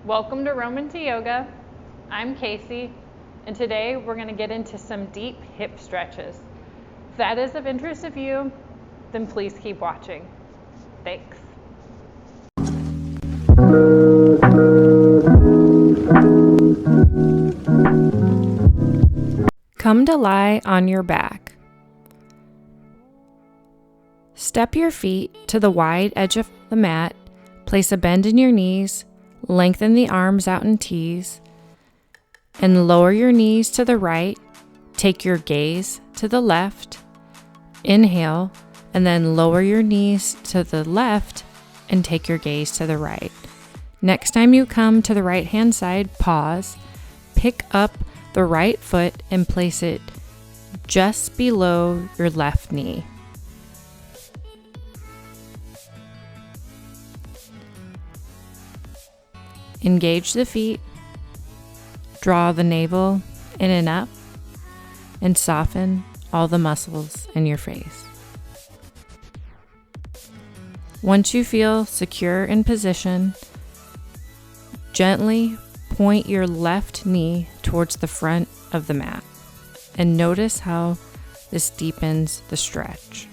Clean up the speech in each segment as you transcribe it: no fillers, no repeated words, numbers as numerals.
Welcome to Roman to Yoga. I'm Casey, and today we're going to get into some deep hip stretches. If that is of interest of you, then please keep watching. Thanks. Come to lie on your back. Step your feet to the wide edge of the mat. Place a bend in your knees. Lengthen the arms out in T's. And lower your knees to the right. Take your gaze to the left. Inhale, and then lower your knees to the left and take your gaze to the right. Next time you come to the right hand side, pause. Pick up the right foot and place it just below your left knee. Engage the feet, draw the navel in and up, and soften all the muscles in your face. Once you feel secure in position, gently point your left knee towards the front of the mat and notice how this deepens the stretch.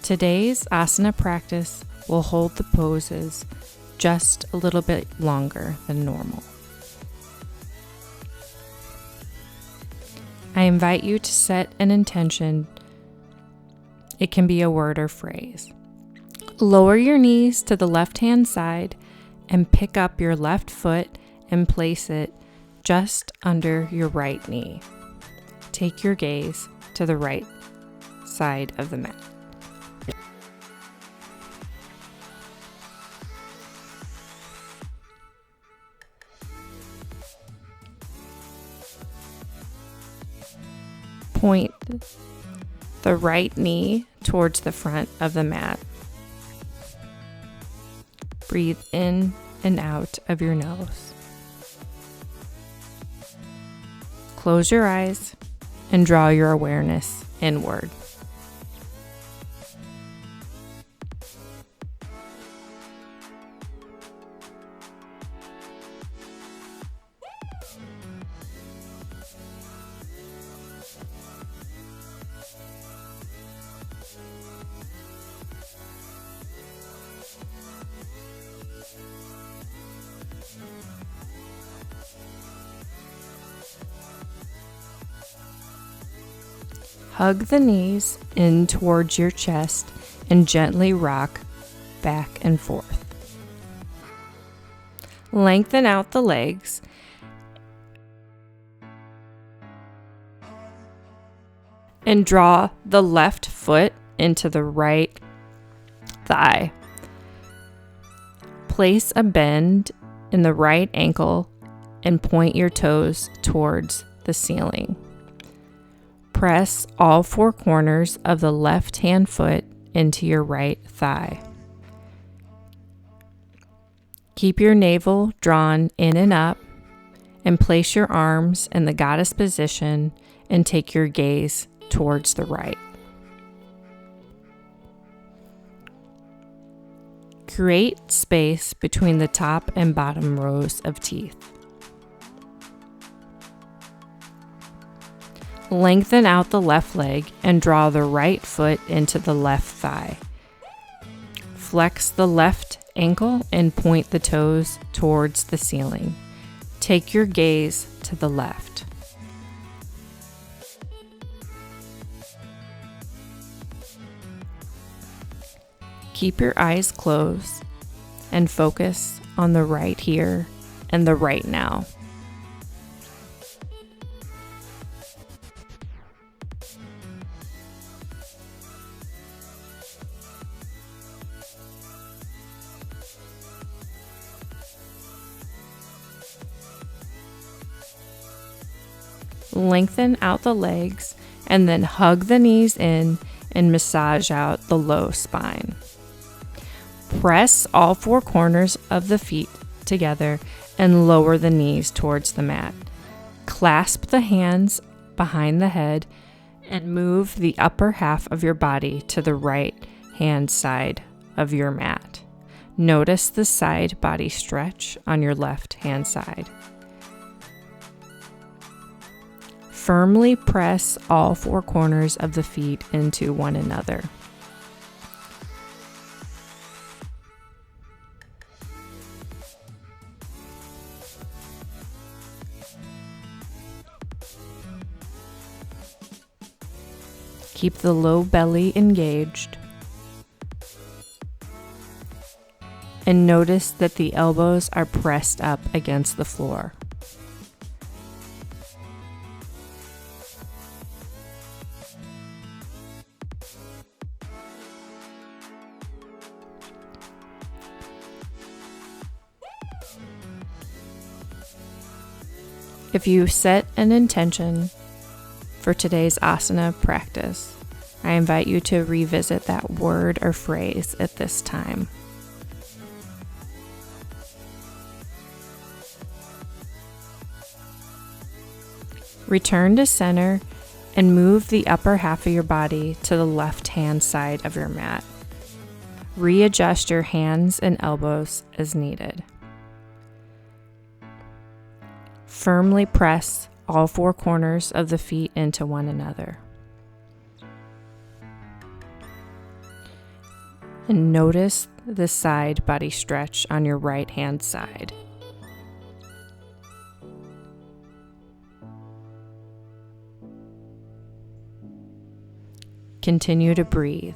Today's asana practice will hold the poses just a little bit longer than normal. I invite you to set an intention. It can be a word or phrase. Lower your knees to the left-hand side and pick up your left foot and place it just under your right knee. Take your gaze to the right side of the mat. Point the right knee towards the front of the mat. Breathe in and out of your nose. Close your eyes and draw your awareness inward. Hug the knees in towards your chest and gently rock back and forth. Lengthen out the legs and draw the left foot into the right thigh. Place a bend in the right ankle and point your toes towards the ceiling. Press all four corners of the left hand foot into your right thigh. Keep your navel drawn in and up and place your arms in the goddess position and take your gaze towards the right. Create space between the top and bottom rows of teeth. Lengthen out the left leg and draw the right foot into the left thigh. Flex the left ankle and point the toes towards the ceiling. Take your gaze to the left. Keep your eyes closed and focus on the right here and the right now. Lengthen out the legs and then hug the knees in and massage out the low spine. Press all four corners of the feet together and lower the knees towards the mat. Clasp the hands behind the head and move the upper half of your body to the right hand side of your mat. Notice the side body stretch on your left hand side. Firmly press all four corners of the feet into one another. Keep the low belly engaged. And notice that the elbows are pressed up against the floor. If you set an intention for today's asana practice, I invite you to revisit that word or phrase at this time. Return to center and move the upper half of your body to the left-hand side of your mat. Readjust your hands and elbows as needed. Firmly press all four corners of the feet into one another. And notice the side body stretch on your right hand side. Continue to breathe.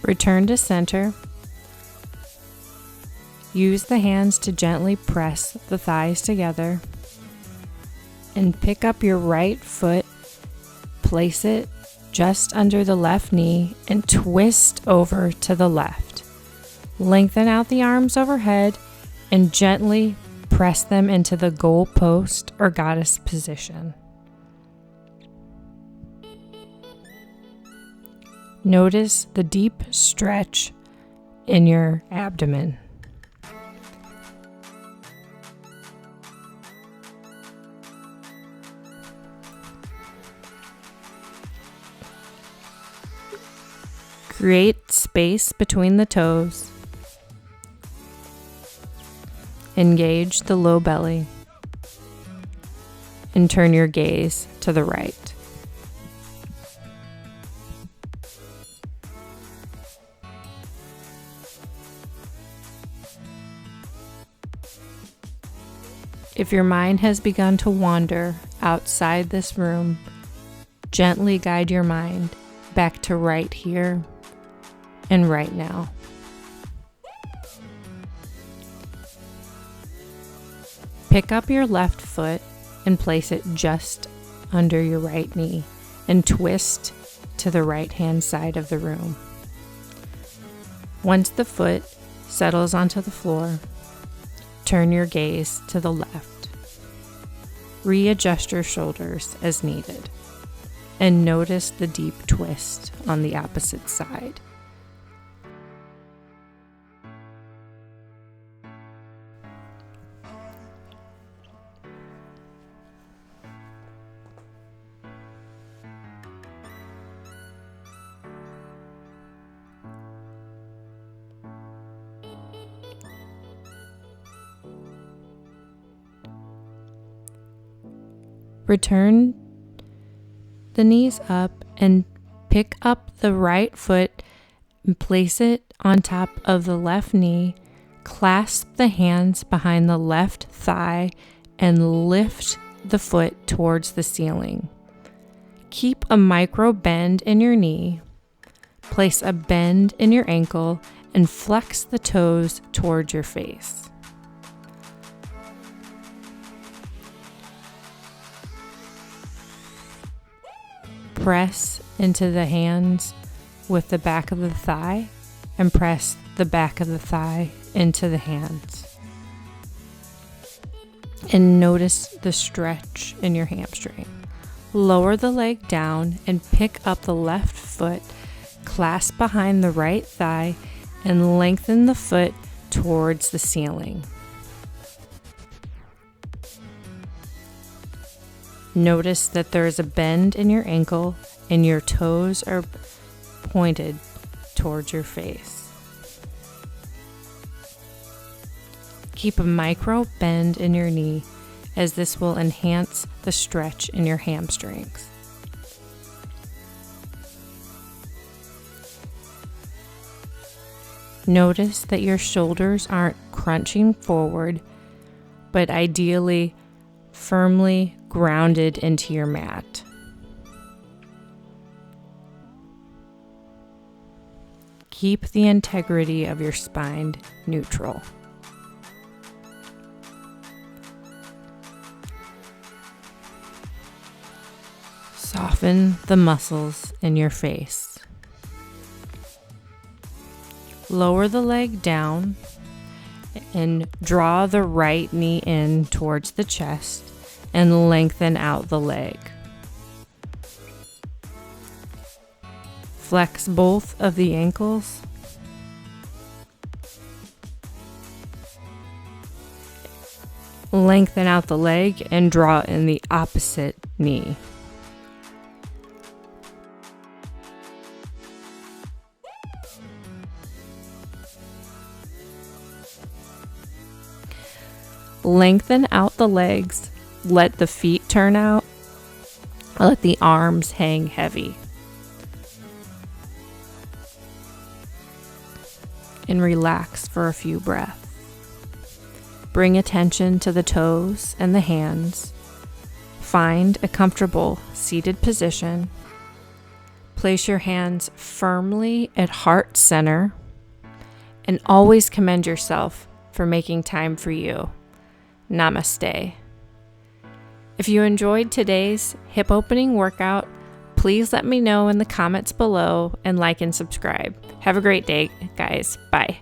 Return to center. Use the hands to gently press the thighs together and pick up your right foot, place it just under the left knee and twist over to the left. Lengthen out the arms overhead and gently press them into the goal post or goddess position. Notice the deep stretch in your abdomen. Create space between the toes. Engage the low belly. And turn your gaze to the right. If your mind has begun to wander outside this room, gently guide your mind back to right here and right now. Pick up your left foot and place it just under your right knee and twist to the right-hand side of the room. Once the foot settles onto the floor, turn your gaze to the left. Readjust your shoulders as needed, and notice the deep twist on the opposite side. Return the knees up and pick up the right foot and place it on top of the left knee Clasp the hands behind the left thigh and lift the foot towards the ceiling. Keep a micro bend in your knee. Place a bend in your ankle and flex the toes towards your face. Press into the hands with the back of the thigh and press the back of the thigh into the hands. And notice the stretch in your hamstring. Lower the leg down and pick up the left foot, clasp behind the right thigh, and lengthen the foot towards the ceiling. Notice that there is a bend in your ankle and your toes are pointed towards your face. Keep a micro bend in your knee, as this will enhance the stretch in your hamstrings. Notice that your shoulders aren't crunching forward, but ideally firmly grounded into your mat. Keep the integrity of your spine neutral. Soften the muscles in your face. Lower the leg down and draw the right knee in towards the chest and lengthen out the leg. Flex both of the ankles. Lengthen out the leg and draw in the opposite knee. Lengthen out the legs, let the feet turn out, let the arms hang heavy. And relax for a few breaths. Bring attention to the toes and the hands. Find a comfortable seated position. Place your hands firmly at heart center and always commend yourself for making time for you. Namaste. If you enjoyed today's hip opening workout, please let me know in the comments below and like and subscribe. Have a great day, guys. Bye.